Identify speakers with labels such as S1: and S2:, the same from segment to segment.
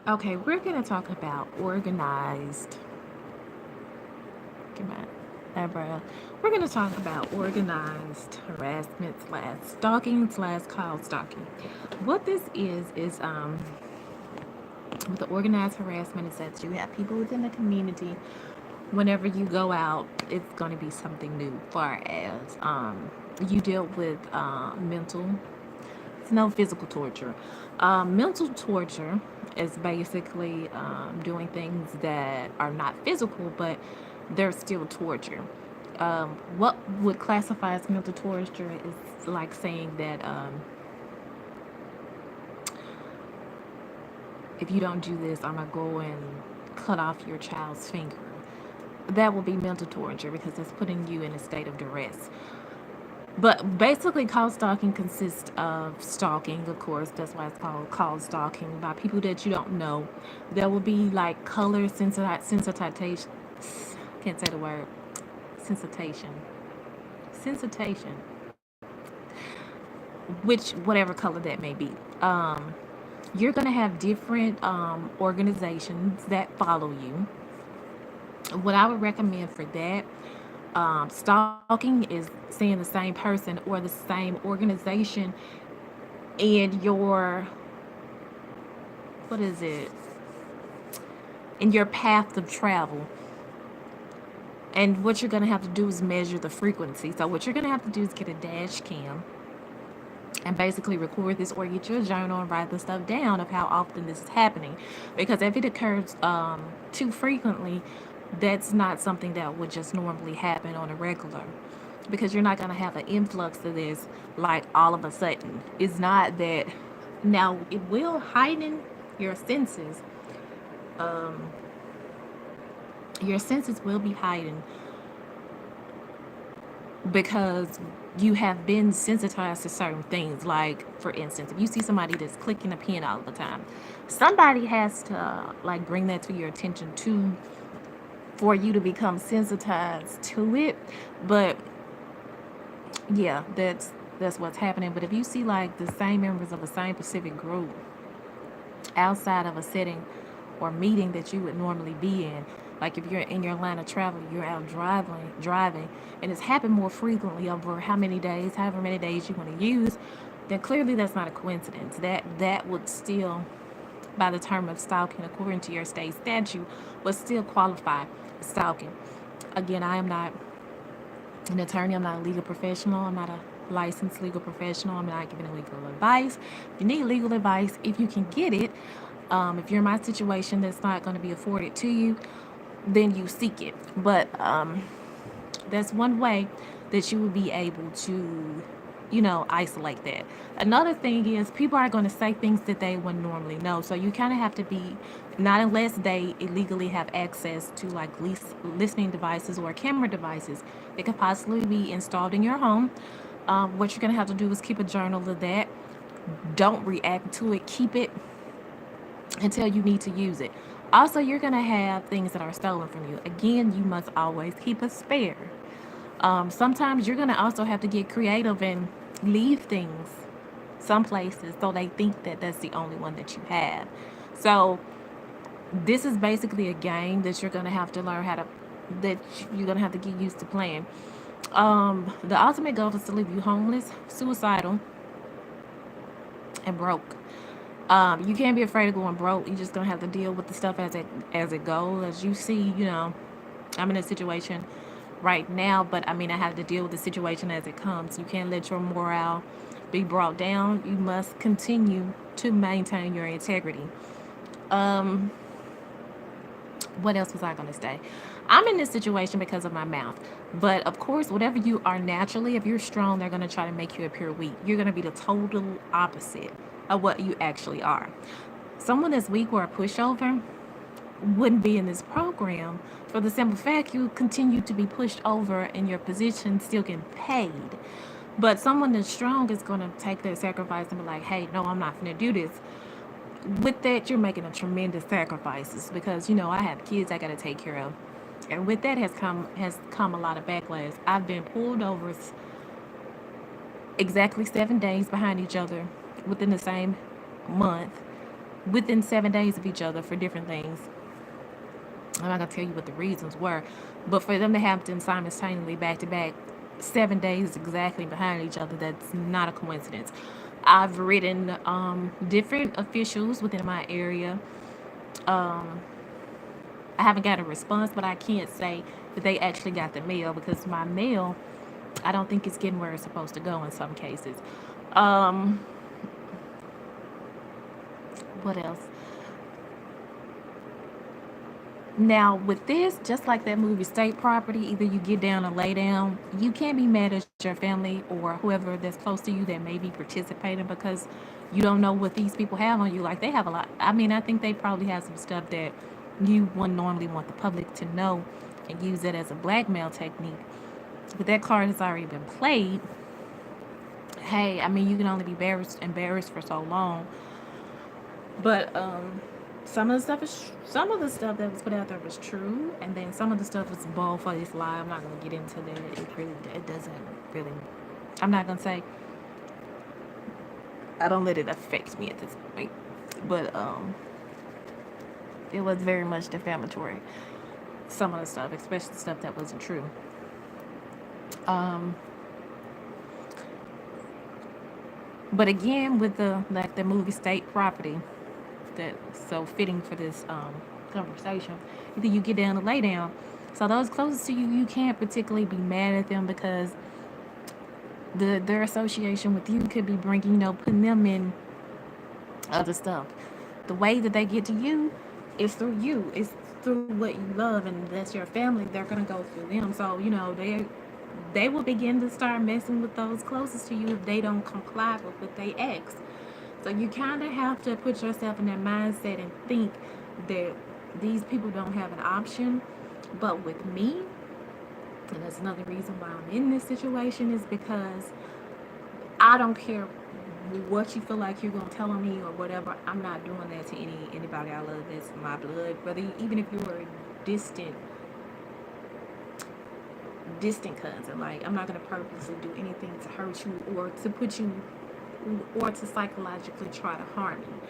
S1: Okay, we're going to talk about organized. Come on, eyebrow. We're going to talk about organized harassment slash stalking slash cloud stalking. What this is with the organized harassment is that you have people within the community. Whenever you go out, it's going to be something new. Far as you deal with mental. It's no physical torture. Mental torture is basically doing things that are not physical, but they're still torture. What would classify as mental torture is like saying that if you don't do this, I'm gonna go and cut off your child's finger. That will be mental torture because it's putting you in a state of duress. But basically, call stalking consists of stalking, of course. That's why it's called stalking by people that you don't know. There will be like color sensitization. Can't say the word. Sensitization. Sensitization. Which whatever color that may be. You're gonna have different organizations that follow you. What I would recommend for that stalking is seeing the same person or the same organization in your what is it in your path of travel. And what you're going to have to do is measure the frequency. So what you're going to have to do is get a dash cam and basically record this or get your journal and write the stuff down of how often this is happening, because if it occurs too frequently, that's not something that would just normally happen on a regular, because you're not going to have an influx of this like all of a sudden. It's not that. Now it will heighten your senses. um, your senses will be heightened because you have been sensitized to certain things. Like, for instance, if you see somebody that's clicking a pen all the time, somebody has to like bring that to your attention too for you to become sensitized to it. But yeah, that's what's happening. But if you see like the same members of the same specific group outside of a setting or meeting that you would normally be in. Like if you're in your line of travel, you're out driving, and it's happened more frequently over how many days, however many days you want to use, then clearly that's not a coincidence. That would still, by the term of stalking, according to your state statute, would still qualify as stalking. Again, I am not an attorney. I'm not a legal professional. I'm not a licensed legal professional. I'm not giving legal advice. If you need legal advice, if you can get it, if you're in my situation that's not going to be afforded to you, then you seek it. But that's one way that you will be able to, isolate that. Another thing is people are going to say things that they wouldn't normally know. So you kind of have to be, not unless they illegally have access to like listening devices or camera devices that could possibly be installed in your home. What you're going to have to do is keep a journal of that. Don't react to it. Keep it until you need to use it. Also, you're going to have things that are stolen from you. Again, you must always keep a spare. Sometimes you're going to also have to get creative and leave things some places so they think that that's the only one that you have. So, this is basically a game that you're going to have to learn how to, that you're going to have to get used to playing. The ultimate goal is to leave you homeless, suicidal, and broke. You can't be afraid of going broke. You're just gonna have to deal with the stuff as it goes. As you see, I'm in a situation right now, but I mean, I have to deal with the situation as it comes. You can't let your morale be brought down. You must continue to maintain your integrity. Um, what else was I gonna say? I'm in this situation because of my mouth. But of course, whatever you are naturally, if you're strong, they're gonna try to make you appear weak. You're gonna be the total opposite of what you actually are. Someone that's weak or a pushover wouldn't be in this program for the simple fact you continue to be pushed over and your position still getting paid. But someone that's strong is going to take that sacrifice and be like, hey, no, I'm not going to do this. With that, you're making a tremendous sacrifices because, I have kids I got to take care of. And with that has come a lot of backlash. I've been pulled over exactly 7 days behind each other within the same month, within 7 days of each other for different things. I'm not gonna tell you what the reasons were, but for them to have them simultaneously back to back 7 days exactly behind each other, that's not a coincidence. I've written different officials within my area. Um, I haven't got a response, but I can't say that they actually got the mail because my mail, I don't think it's getting where it's supposed to go in some cases. Um, what else? Now, with this, just like that movie State Property, either you get down or lay down. You can't be mad at your family or whoever that's close to you that may be participating because you don't know what these people have on you. Like, they have a lot. I mean, I think they probably have some stuff that you wouldn't normally want the public to know and use it as a blackmail technique. But that card has already been played. Hey, I mean, you can only be embarrassed for so long. But some of the stuff that was put out there was true, and then some of the stuff was bald faced lie. I'm not gonna get into that. It doesn't really. I'm not gonna say I don't let it affect me at this point, but it was very much defamatory. Some of the stuff, especially the stuff that wasn't true. Um, but again, with the movie State Property, that's so fitting for this conversation. Either you get down or lay down. So those closest to you, you can't particularly be mad at them because their association with you could be bringing, putting them in other stuff. The way that they get to you is through you. It's through what you love, and that's your family. They're gonna go through them. So they will begin to start messing with those closest to you if they don't comply with what they ask. So you kind of have to put yourself in that mindset and think that these people don't have an option. But with me, and that's another reason why I'm in this situation, is because I don't care what you feel like you're gonna tell me or whatever. I'm not doing that to anybody I love that's my blood, whether even if you're a distant cousin. Like, I'm not gonna purposely do anything to hurt you or to put you or to psychologically try to harm you.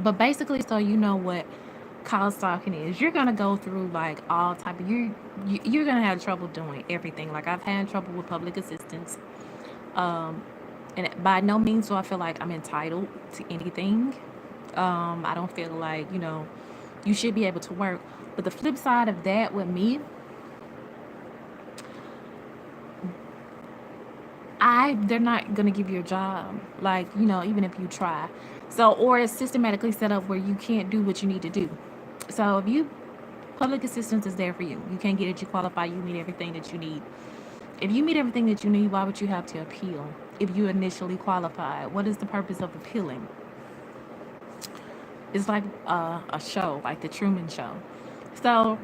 S1: But basically, so you know what cause stalking is. You're gonna go through like all type of you're gonna have trouble doing everything. Like, I've had trouble with public assistance. Um, and by no means do I feel like I'm entitled to anything. I don't feel like, you should be able to work. But the flip side of that with me, they're not gonna give you a job. Like, even if you try. So, or it's systematically set up where you can't do what you need to do. So if you public assistance is there for you. You can't get it, you qualify, you meet everything that you need. If you meet everything that you need, why would you have to appeal? If you initially qualify, what is the purpose of appealing? It's like a show, like the Truman Show. So,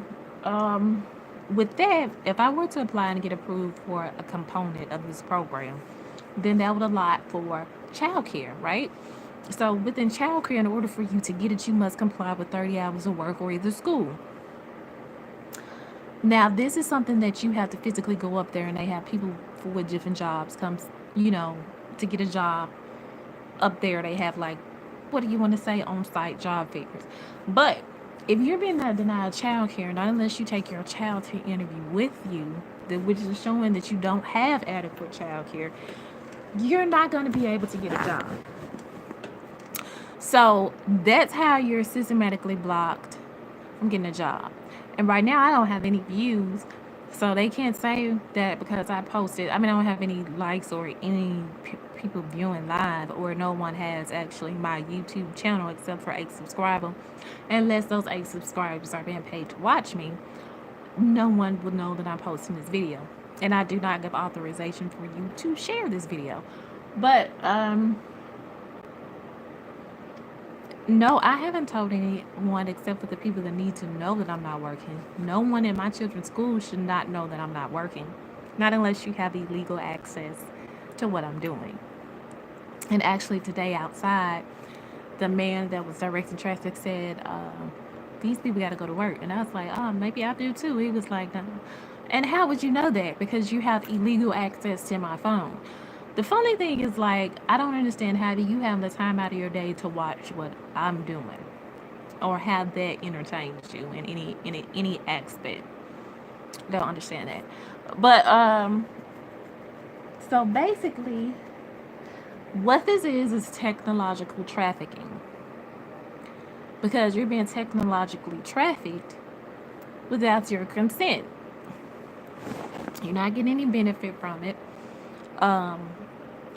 S1: um, with that, if I were to apply and get approved for a component of this program, then that would allot for childcare, right? So within childcare, in order for you to get it, you must comply with 30 hours of work or either school. Now, this is something that you have to physically go up there, and they have people with different jobs come, you know, to get a job up there. They have, like, what do you want to say, on-site job fairs. But if you're being denied child care, not unless you take your child to interview with you, which is showing that you don't have adequate child care, you're not going to be able to get a job. So that's how you're systematically blocked from getting a job. And right now, I don't have any views, so they can't say that because I posted. I mean, I don't have any likes or any people viewing live, or no one has actually my YouTube channel except for 8 subscribers. Unless those 8 subscribers are being paid to watch me, no one would know that I'm posting this video. And I do not give authorization for you to share this video. But no, I haven't told anyone except for the people that need to know that I'm not working. No one in my children's school should not know that I'm not working. Not unless you have illegal access to what I'm doing. And actually, today outside, the man that was directing traffic said, these people got to go to work. And I was like, oh, maybe I do too. He was like, no. And how would you know that? Because you have illegal access to my phone. The funny thing is, like, I don't understand how do you have the time out of your day to watch what I'm doing or have that entertains you in any aspect. Don't understand that. But so basically, what this is technological trafficking because you're being technologically trafficked without your consent. You're not getting any benefit from it. Um,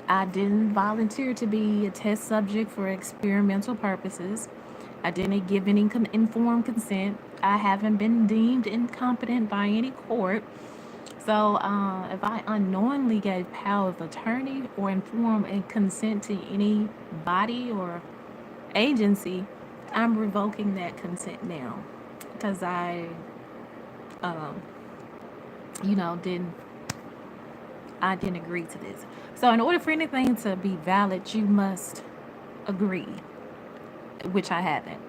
S1: I didn't volunteer to be a test subject for experimental purposes. I didn't give any informed consent. I haven't been deemed incompetent by any court. So, if I unknowingly gave power of attorney or informed and consent to any body or agency, I'm revoking that consent now because um, didn't I didn't agree to this. So, in order for anything to be valid, you must agree, which I haven't.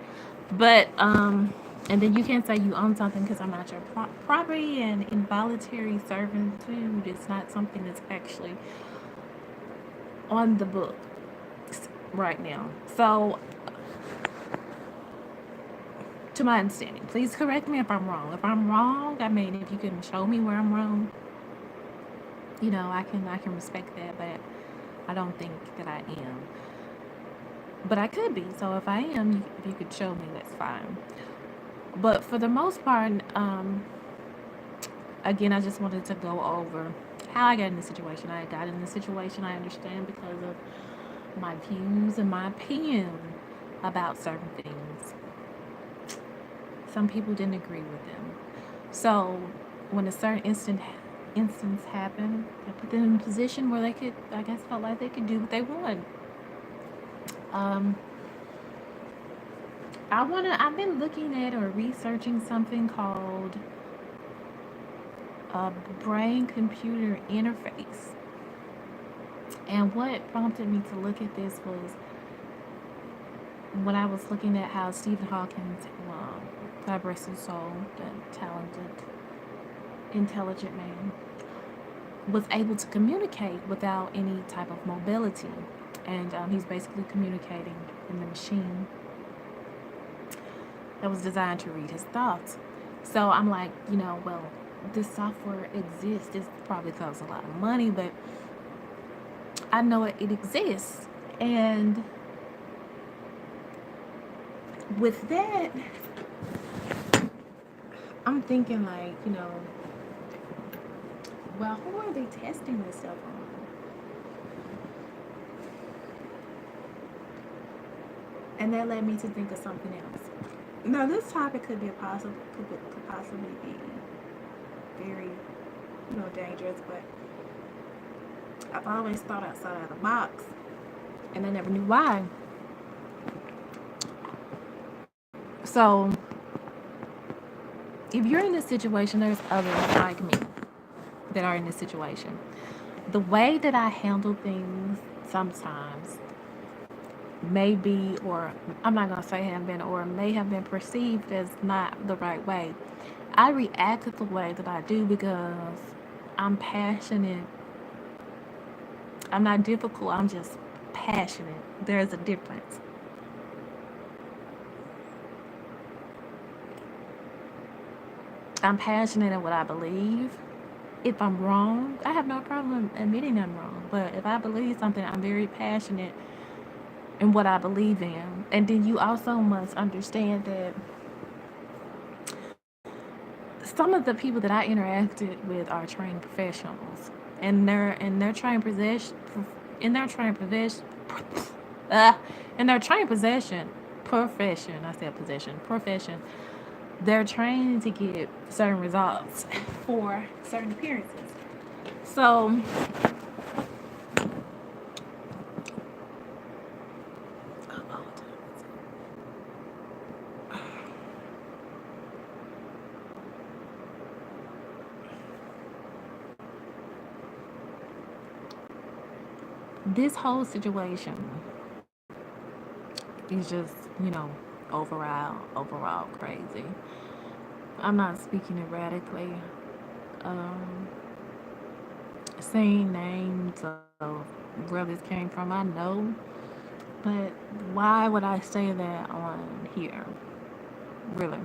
S1: But and then you can't say you own something because I'm not your property, and involuntary servitude is not something that's actually on the book right now. So, to my understanding, please correct me if I'm wrong. If I'm wrong, I mean, if you can show me where I'm wrong, I can respect that, but I don't think that I am. But I could be. So if I am, if you could show me, that's fine. But for the most part, again, I just wanted to go over how I got in the situation. I got in the situation, I understand, because of my views and my opinion about certain things. Some people didn't agree with them. So when a certain instance happened, I put them in a position where they could, I guess, felt like they could do what they want. Um, I've been looking at or researching something called a brain computer interface. And what prompted me to look at this was when I was looking at how Stephen Hawking, God rest his soul, the talented, intelligent man, was able to communicate without any type of mobility. And he's basically communicating in the machine that was designed to read his thoughts. So I'm like, well, this software exists. This probably costs a lot of money, but I know it exists. And with that, I'm thinking like, well, who are they testing this stuff on? And that led me to think of something else. Now, this topic could possibly be very, dangerous, but I've always thought outside of the box, and I never knew why. So, if you're in this situation, there's others like me that are in this situation. The way that I handle things sometimes may be, or I'm not going to say have been, or may have been perceived as not the right way. I react the way that I do because I'm passionate. I'm not difficult, I'm just passionate. There's a difference. I'm passionate in what I believe. If I'm wrong, I have no problem admitting I'm wrong. But if I believe something, I'm very passionate in what I believe in. And then you also must understand that some of the people that I interacted with are trained professionals, and they're trained possession in their trained possession uh, in their trained possession profession. I said possession profession. They're trained to get certain results for certain appearances. So this whole situation is just, overall crazy. I'm not speaking erratically. Um, saying names of where this came from. I know, but why would I say that on here? Really?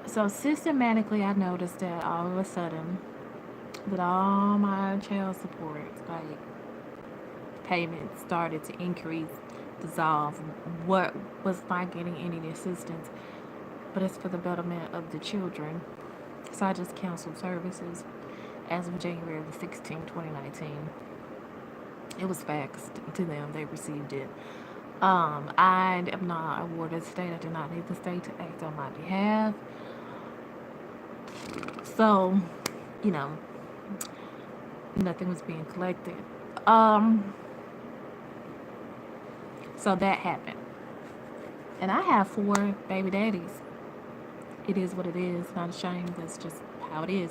S1: So systematically, I noticed that all of a sudden, that all my child support, like payments, started to increase, dissolve. What was not getting any assistance, but it's for the betterment of the children. So I just canceled services as of January the 16th, 2019. It was faxed to them. They received it. I am not awarded state. I did not need the state to act on my behalf. So, you know, nothing was being collected. Um, so that happened. And I have 4 baby daddies. It is what it is. Not ashamed. That's just how it is.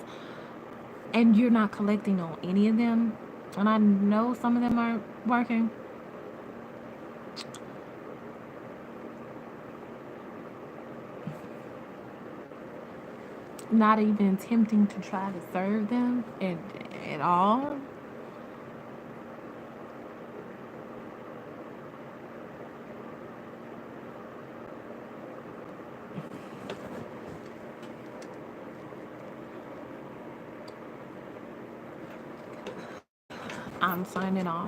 S1: And you're not collecting on any of them. And I know some of them aren't working. Not even attempting to try to serve them at all. I'm signing off.